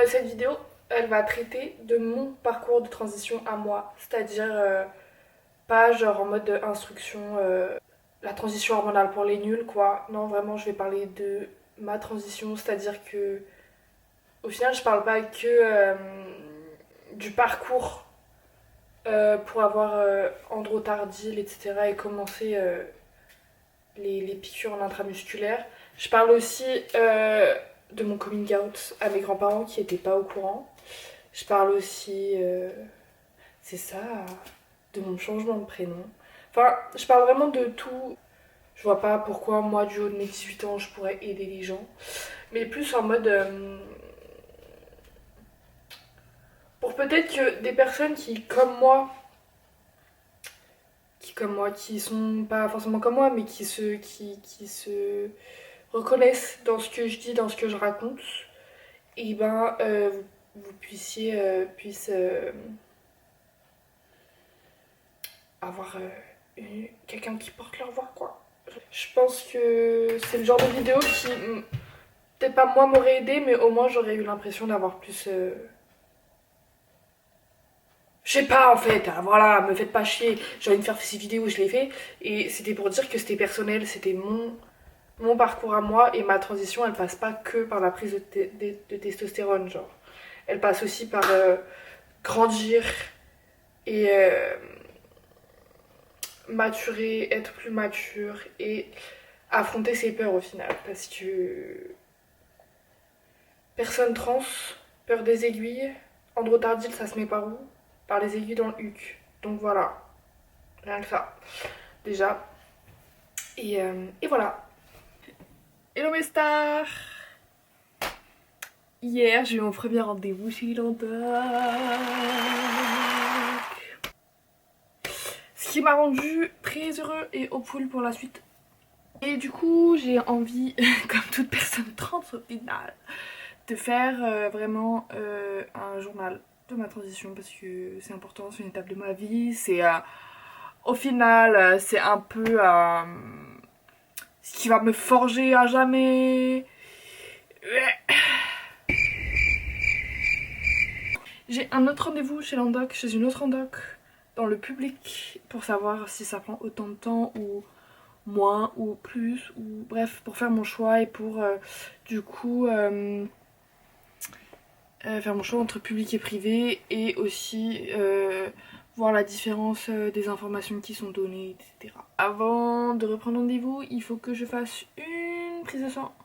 Cette vidéo, elle va traiter de mon parcours de transition à moi, c'est-à-dire pas genre en mode instruction, la transition hormonale pour les nuls quoi. Non, vraiment, je vais parler de ma transition, c'est-à-dire que au final, je parle pas que du parcours pour avoir androtardile, etc. et commencer les piqûres en intramusculaire. Je parle aussi de mon coming out à mes grands-parents qui n'étaient pas au courant. Je parle aussi, c'est ça, de mon changement de prénom. Enfin, je parle vraiment de tout. Je vois pas pourquoi moi, du haut de mes 18 ans, je pourrais aider les gens. Mais plus en mode... pour peut-être que des personnes qui sont pas forcément comme moi, mais qui se reconnaissent dans ce que je dis, dans ce que je raconte, et ben vous puissiez avoir quelqu'un qui porte leur voix quoi. Je pense que c'est le genre de vidéo qui peut-être pas moi m'aurait aidé, mais au moins j'aurais eu l'impression d'avoir plus je sais pas en fait, hein, voilà, me faites pas chier, j'ai envie de faire ces vidéos, je l'ai fait, et c'était pour dire que c'était personnel, c'était mon parcours à moi, et ma transition elle passe pas que par la prise de testostérone, genre. Elle passe aussi par grandir et maturer, être plus mature et affronter ses peurs au final. Parce que personne trans, peur des aiguilles, androtardile ça se met par où? Par les aiguilles dans le huc. Donc voilà, rien que ça. Déjà. Et voilà. Hello mes stars! Hier, j'ai eu mon premier rendez-vous chez Landoc. Ce qui m'a rendu très heureux et hopeful pour la suite. Et du coup, j'ai envie, comme toute personne trans au final, de faire vraiment un journal de ma transition parce que c'est important, c'est une étape de ma vie. C'est au final, c'est un peu ce qui va me forger à jamais. J'ai un autre rendez-vous chez l'endoc, chez une autre endoc, dans le public, pour savoir si ça prend autant de temps ou moins ou plus, ou bref, pour faire mon choix et pour du coup faire mon choix entre public et privé et aussi voir la différence des informations qui sont données, etc. Avant de reprendre rendez-vous, il faut que je fasse une prise de sang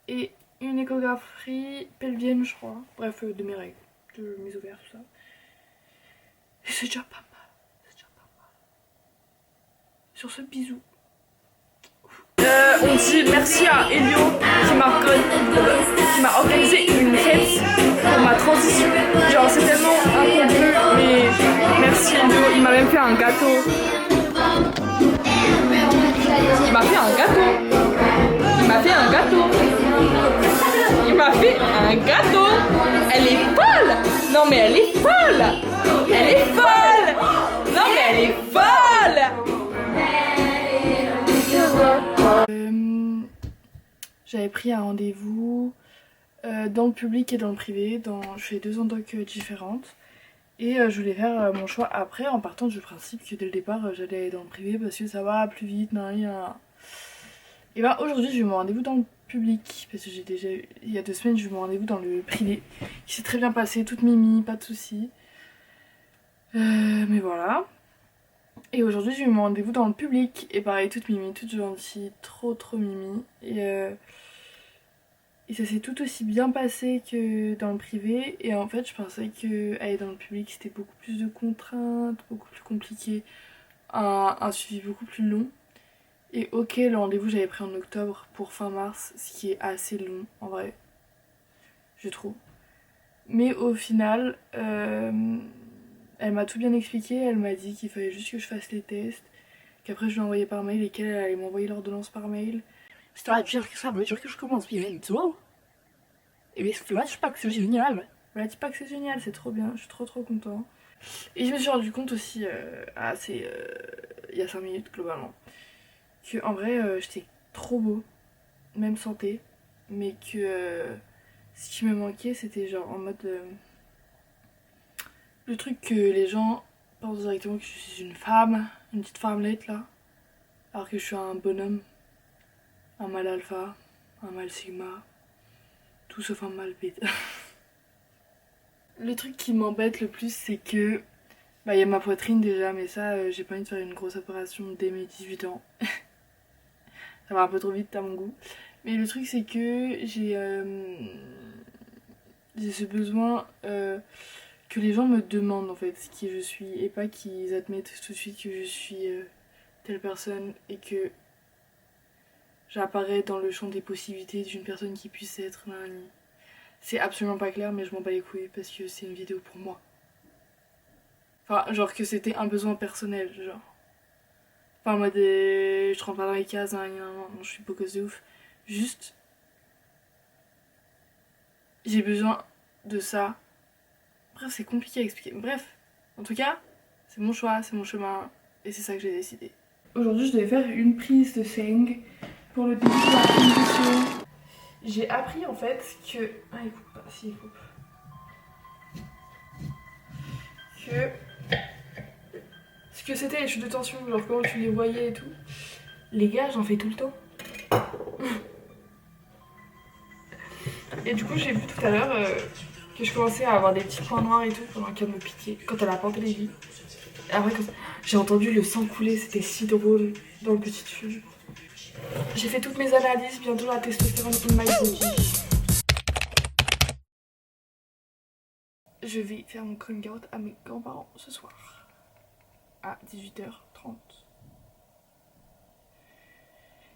et une échographie pelvienne, je crois. Bref, de mes règles, de mes ovaires, tout ça. Et c'est déjà pas mal. C'est déjà pas mal. Sur ce, bisous. On dit merci à Elio qui m'a organisé une fête pour ma transition. Genre c'est tellement incomplu, mais merci Elio, il m'a même fait un gâteau. Il m'a fait un gâteau. Il m'a fait un gâteau. Il m'a fait un gâteau. Elle est folle. Non mais elle est folle. Elle est folle. Non mais elle est folle. J'avais pris un rendez-vous dans le public et dans le privé, je fais deux endocs différentes. Et je voulais faire mon choix après en partant du principe que dès le départ j'allais aller dans le privé parce que ça va plus vite, Et ben aujourd'hui j'ai eu mon rendez-vous dans le public parce que j'ai déjà eu, il y a 2 semaines j'ai eu mon rendez-vous dans le privé qui s'est très bien passé, toute mimi, pas de soucis. Mais voilà. Et aujourd'hui j'ai eu mon rendez-vous dans le public et pareil, toute mimi, toute gentille, trop mimi. Et ça s'est tout aussi bien passé que dans le privé. Et en fait, je pensais que aller dans le public, c'était beaucoup plus de contraintes, beaucoup plus compliqué, un suivi beaucoup plus long. Et ok, le rendez-vous, j'avais pris en octobre pour fin mars, ce qui est assez long, en vrai, je trouve. Mais au final, elle m'a tout bien expliqué. Elle m'a dit qu'il fallait juste que je fasse les tests, qu'après je lui envoyais par mail et qu'elle allait m'envoyer l'ordonnance par mail. C'est-à-dire que ça veut dire que je commence bientôt. Et bien, tu vois, je sais pas que c'est génial. Voilà, dis pas que c'est génial, c'est trop bien, je suis trop content. Et je me suis rendu compte aussi, il y a 5 minutes globalement, que en vrai j'étais trop beau, même santé, mais que Ce qui me manquait, c'était genre en mode... le truc que les gens pensent directement que je suis une femme, une petite femmelette là. Alors que je suis un bonhomme, un mâle alpha, un mâle sigma, tout sauf un mâle bêta. Le truc qui m'embête le plus, c'est que... Bah, y a ma poitrine déjà, mais ça, j'ai pas envie de faire une grosse opération dès mes 18 ans. Ça va un peu trop vite à mon goût. Mais le truc, c'est que j'ai ce besoin que les gens me demandent en fait qui je suis et pas qu'ils admettent tout de suite que je suis telle personne et que j'apparais dans le champ des possibilités d'une personne qui puisse être nanani. C'est absolument pas clair, mais je m'en bats les couilles parce que c'est une vidéo pour moi. Enfin, genre que c'était un besoin personnel, genre. Enfin, en mode, je rentre pas dans les cases, hein, non, je suis beau gosse de ouf. Juste, j'ai besoin de ça. Bref, c'est compliqué à expliquer. Bref, en tout cas, c'est mon choix, c'est mon chemin, et c'est ça que j'ai décidé. Aujourd'hui, je devais faire une prise de sang pour le début de la transition. J'ai appris en fait que... Ah, il coupe pas, si, il coupe. Que... Ce que c'était les chutes de tension, genre comment tu les voyais et tout. Les gars, j'en fais tout le temps. Et du coup, j'ai vu tout à l'heure que je commençais à avoir des petits points noirs et tout pendant qu'elle me piquait, quand elle a planté les billes. Et après, quand j'ai entendu le sang couler, c'était si drôle dans le petit tube. J'ai fait toutes mes analyses, bientôt la testostérone in my body. Je vais faire mon coming out à mes grands-parents ce soir. À 18h30.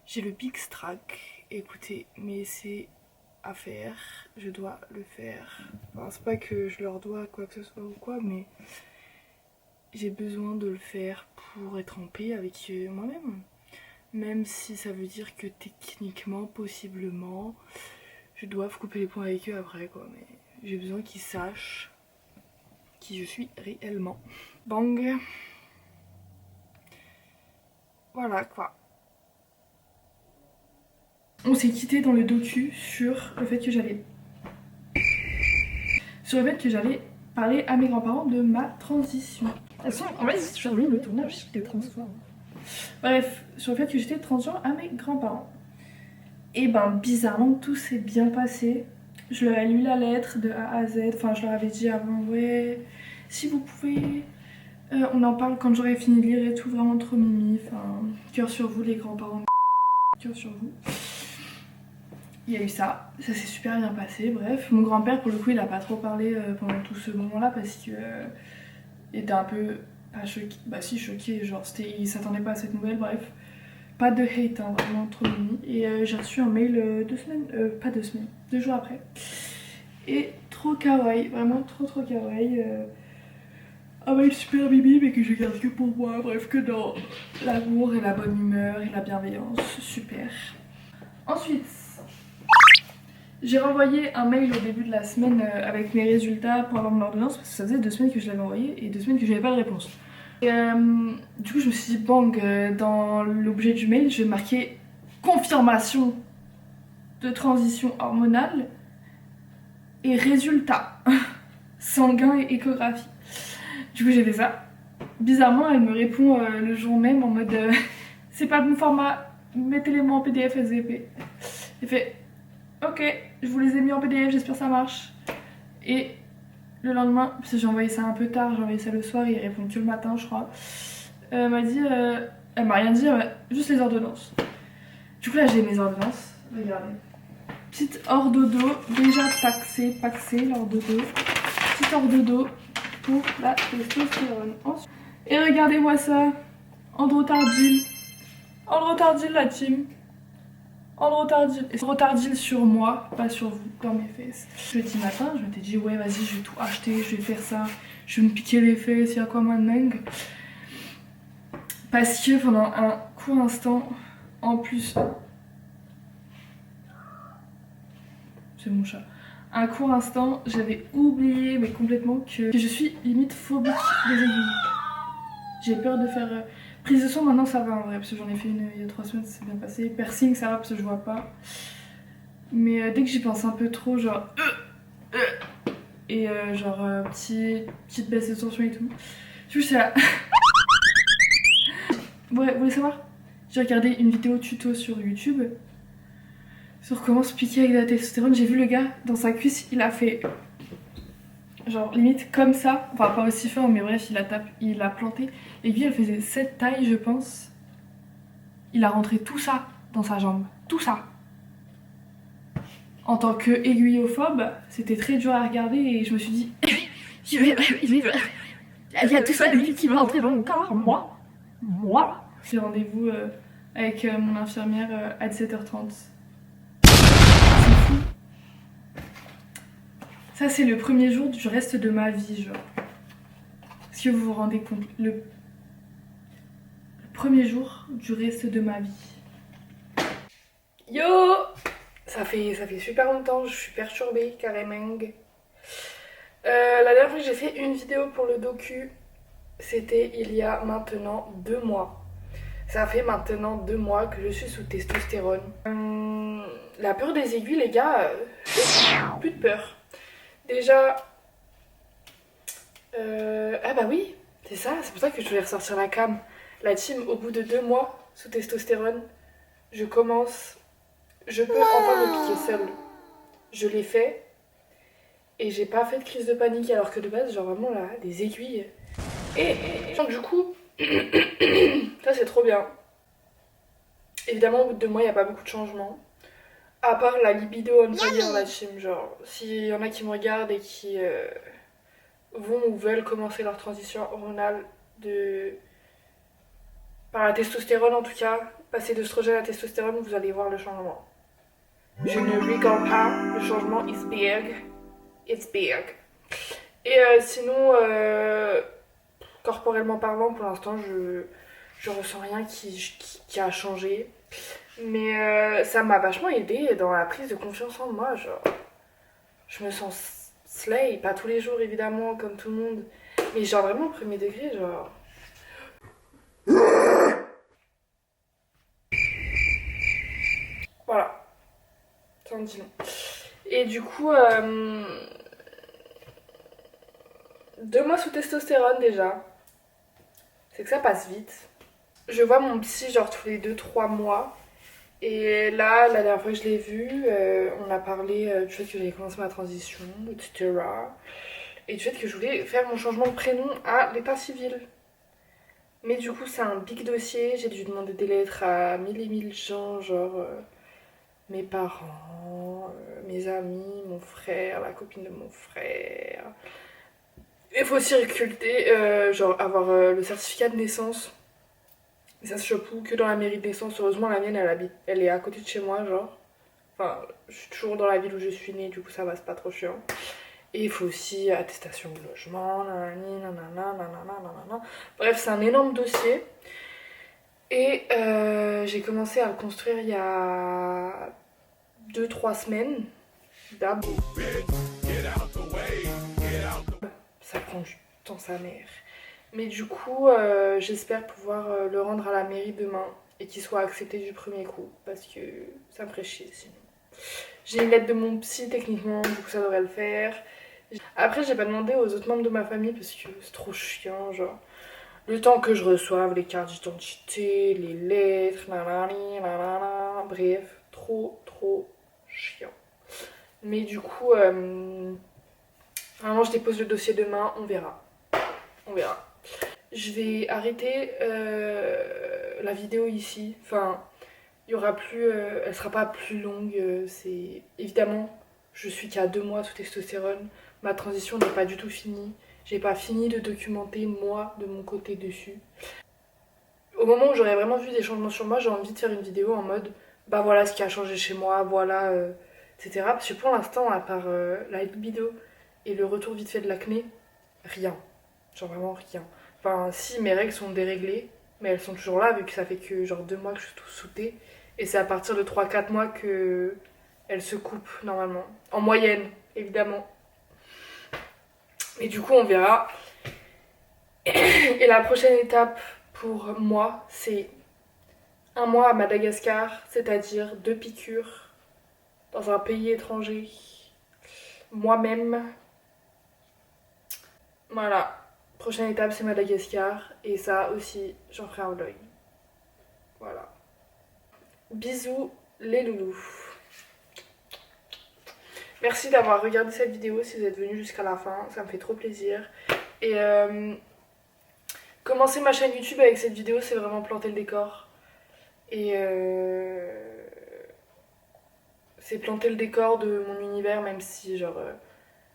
J'ai le big strack, écoutez, mais c'est à faire, je dois le faire. Enfin, c'est pas que je leur dois quoi que ce soit ou quoi, mais j'ai besoin de le faire pour être en paix avec moi-même. Même si ça veut dire que techniquement, possiblement, je dois couper les ponts avec eux après quoi, mais j'ai besoin qu'ils sachent qui je suis réellement. Bang. Voilà quoi. On s'est quitté dans le docu sur le fait que j'allais parler à mes grands-parents de ma transition. En fait, je suis le tournage de transition. Bref, sur le fait que j'étais transition à mes grands-parents. Et ben bizarrement tout s'est bien passé. Je leur ai lu la lettre de A à Z. Enfin, je leur avais dit avant, ouais, si vous pouvez, on en parle quand j'aurai fini de lire et tout, vraiment trop mimi. Enfin, cœur sur vous les grands-parents, cœur sur vous. Il y a eu ça s'est super bien passé, bref. Mon grand-père, pour le coup, il a pas trop parlé pendant tout ce moment-là parce que il était un peu, pas choqué, bah si choqué, genre il s'attendait pas à cette nouvelle, bref. Pas de hate, hein, vraiment trop mimi. Et j'ai reçu un mail 2 semaines, pas 2 semaines, 2 jours après. Et trop kawaii, vraiment trop kawaii. Un mail super mimi mais que je garde que pour moi, bref, que dans l'amour et la bonne humeur et la bienveillance, super. Ensuite, j'ai renvoyé un mail au début de la semaine avec mes résultats pour avoir mon ordonnance parce que ça faisait 2 semaines que je l'avais envoyé et 2 semaines que j'avais pas de réponse. Et du coup je me suis dit bang, dans l'objet du mail je vais marquer confirmation de transition hormonale et résultat sanguin et échographie. Du coup j'ai fait ça. Bizarrement elle me répond le jour même en mode c'est pas le bon format, mettez-les-moi en PDF SVP. J'ai fait ok, je vous les ai mis en PDF, j'espère que ça marche. Et le lendemain, parce que j'ai envoyé ça un peu tard, j'ai envoyé ça le soir, il répond que le matin je crois. Elle m'a dit, elle m'a rien dit, juste les ordonnances. Du coup là j'ai mes ordonnances, regardez. Petite ordodo, déjà paxée l'ordodo. Petite ordodo pour la testostérone. Et regardez-moi ça, Androtardil. Androtardil la team. Androtardil sur moi, pas sur vous, dans mes fesses. Jeudi matin, je m'étais dit ouais vas-y je vais tout acheter, je vais faire ça, je vais me piquer les fesses, y'a quoi maintenant. Parce que pendant un court instant, en plus... C'est mon chat. Un court instant, j'avais oublié mais complètement que je suis limite phobique des aiguilles. J'ai peur de faire... Prise de sang maintenant ça va en vrai parce que j'en ai fait une il y a 3 semaines, ça s'est bien passé. Piercing ça va parce que je vois pas. Mais dès que j'y pense un peu trop, genre et genre petite baisse de tension et tout. Du coup, c'est là. Ouais, vous voulez savoir? J'ai regardé une vidéo tuto sur YouTube sur comment se piquer avec de la testostérone. J'ai vu le gars dans sa cuisse, il a fait genre limite comme ça, enfin pas aussi fort, mais bref, il a planté. L'aiguille, elle faisait cette taille, je pense. Il a rentré tout ça dans sa jambe, tout ça. En tant qu'aiguillophobe, c'était très dur à regarder et je me suis dit, il y a tout ça lui qui va rentrer dans mon corps, moi. J'ai rendez-vous avec mon infirmière à 17h30. C'est fou. Ça, c'est le premier jour du reste de ma vie, genre. Est-ce que vous vous rendez compte? Le premier jour du reste de ma vie. Yo! Ça fait super longtemps, je suis perturbée, carrément. La dernière fois que j'ai fait une vidéo pour le docu, c'était il y a maintenant 2 mois. Ça fait maintenant 2 mois que je suis sous testostérone. La peur des aiguilles, les gars, plus de peur. Déjà, ah bah oui, c'est ça, c'est pour ça que je voulais ressortir la cam. La team, au bout de 2 mois sous testostérone, je peux enfin me piquer seule. Je l'ai fait et j'ai pas fait de crise de panique alors que de base, genre vraiment là, des aiguilles. Donc du coup, ça c'est trop bien. Évidemment, au bout de 2 mois, il n'y a pas beaucoup de changements. À part la libido on fire, la team. Genre, s'il y en a qui me regardent et qui vont ou veulent commencer leur transition hormonale par la testostérone en tout cas, passer d'œstrogène à testostérone, vous allez voir le changement. Je ne rigole pas, le changement is big. It's big. Et sinon, corporellement parlant, pour l'instant, je ressens rien qui a changé. Mais ça m'a vachement aidé dans la prise de confiance en moi. Genre, je me sens slay, pas tous les jours évidemment, comme tout le monde, mais genre vraiment au premier degré, genre. Voilà, ça en dit long. Et du coup, 2 mois sous testostérone déjà. C'est que ça passe vite. Je vois mon psy genre tous les 2-3 mois. Et là, la dernière fois que je l'ai vu, on a parlé du fait que j'avais commencé ma transition, etc. Et du fait que je voulais faire mon changement de prénom à l'état civil. Mais du coup, c'est un big dossier. J'ai dû demander des lettres à 1000 et 1000 gens, genre mes parents, mes amis, mon frère, la copine de mon frère. Il faut aussi recruter, genre avoir le certificat de naissance. Et ça se chope où? Que dans la mairie de naissance. Heureusement, la mienne, elle est à côté de chez moi, genre. Enfin, je suis toujours dans la ville où je suis née, du coup, ça va, c'est pas trop chiant. Et il faut aussi attestation de logement, nanani, nanana, nanana, nanana. Bref, c'est un énorme dossier. Et j'ai commencé à le construire il y a 2-3 semaines. D'abord. Ça prend du temps, sa mère. Mais du coup, j'espère pouvoir le rendre à la mairie demain et qu'il soit accepté du premier coup. Parce que ça me ferait chier sinon. J'ai une lettre de mon psy techniquement, du coup ça devrait le faire. Après, j'ai pas demandé aux autres membres de ma famille parce que c'est trop chiant, genre. Le temps que je reçoive les cartes d'identité, les lettres, nanani, nanana, bref, trop chiant. Mais du coup, vraiment, je dépose le dossier demain, on verra. On verra. Je vais arrêter la vidéo ici. Enfin, il y aura plus, elle sera pas plus longue. C'est évidemment, je suis qu'à 2 mois sous testostérone. Ma transition n'est pas du tout finie. J'ai pas fini de documenter moi de mon côté dessus. Au moment où j'aurais vraiment vu des changements sur moi, j'ai envie de faire une vidéo en mode bah voilà ce qui a changé chez moi, voilà, etc. Parce que pour l'instant, à part la libido et le retour vite fait de l'acné, rien. Genre vraiment rien. Enfin, si mes règles sont déréglées, mais elles sont toujours là vu que ça fait que genre 2 mois que je suis tout sautée. Et c'est à partir de 3-4 mois que elles se coupent normalement. En moyenne, évidemment. Et du coup, on verra. Et la prochaine étape pour moi, c'est 1 mois à Madagascar, c'est-à-dire 2 piqûres dans un pays étranger, moi-même, Voilà. Prochaine étape, c'est Madagascar. Et ça aussi, j'en ferai un vlog. Voilà. Bisous les loulous. Merci d'avoir regardé cette vidéo si vous êtes venus jusqu'à la fin. Ça me fait trop plaisir. Et commencer ma chaîne YouTube avec cette vidéo, c'est vraiment planter le décor. Et c'est planter le décor de mon univers, même si genre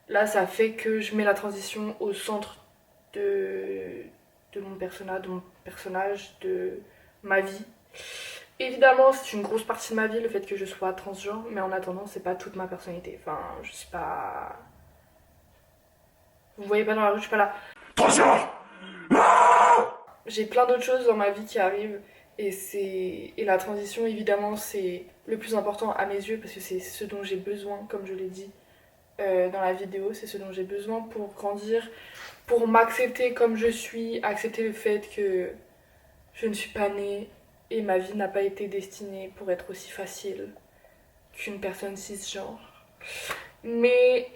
là ça fait que je mets la transition au centre de mon personnage, de ma vie. Évidemment, c'est une grosse partie de ma vie le fait que je sois transgenre, mais en attendant, c'est pas toute ma personnalité. Enfin, je suis pas. Vous me voyez pas dans la rue, je suis pas là. Transgenre. J'ai plein d'autres choses dans ma vie qui arrivent et la transition évidemment c'est le plus important à mes yeux parce que c'est ce dont j'ai besoin, comme je l'ai dit dans la vidéo, c'est ce dont j'ai besoin pour grandir, pour m'accepter comme je suis, accepter le fait que je ne suis pas née et ma vie n'a pas été destinée pour être aussi facile qu'une personne cisgenre. Mais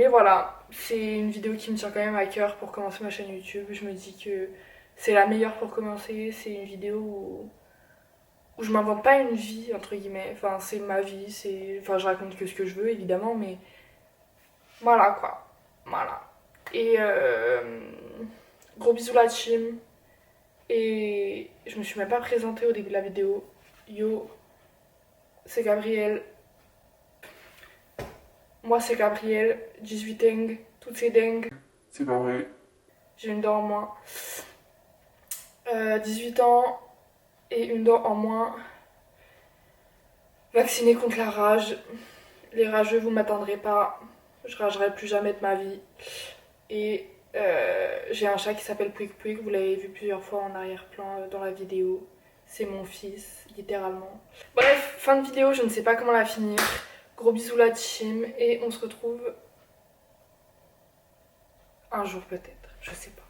voilà, c'est une vidéo qui me tient quand même à cœur pour commencer ma chaîne YouTube. Je me dis que c'est la meilleure pour commencer. C'est une vidéo où je m'invente pas une vie, entre guillemets. Enfin, c'est ma vie, enfin, je raconte que ce que je veux, évidemment, mais voilà, quoi. Voilà. Et gros bisous la team. Et je me suis même pas présentée au début de la vidéo. Yo, c'est Gabrielle. Moi, c'est Gabrielle, 18 ans, toutes ces dingues. C'est pas vrai. J'ai une dent en moins. 18 ans et une dent en moins. Vaccinée contre la rage. Les rageux, vous m'attendrez pas. Je ragerai plus jamais de ma vie. Et j'ai un chat qui s'appelle Pouic Pouic. Vous l'avez vu plusieurs fois en arrière-plan dans la vidéo. C'est mon fils, littéralement. Bref, fin de vidéo, je ne sais pas comment la finir. Gros bisous la team et on se retrouve un jour peut-être, je sais pas.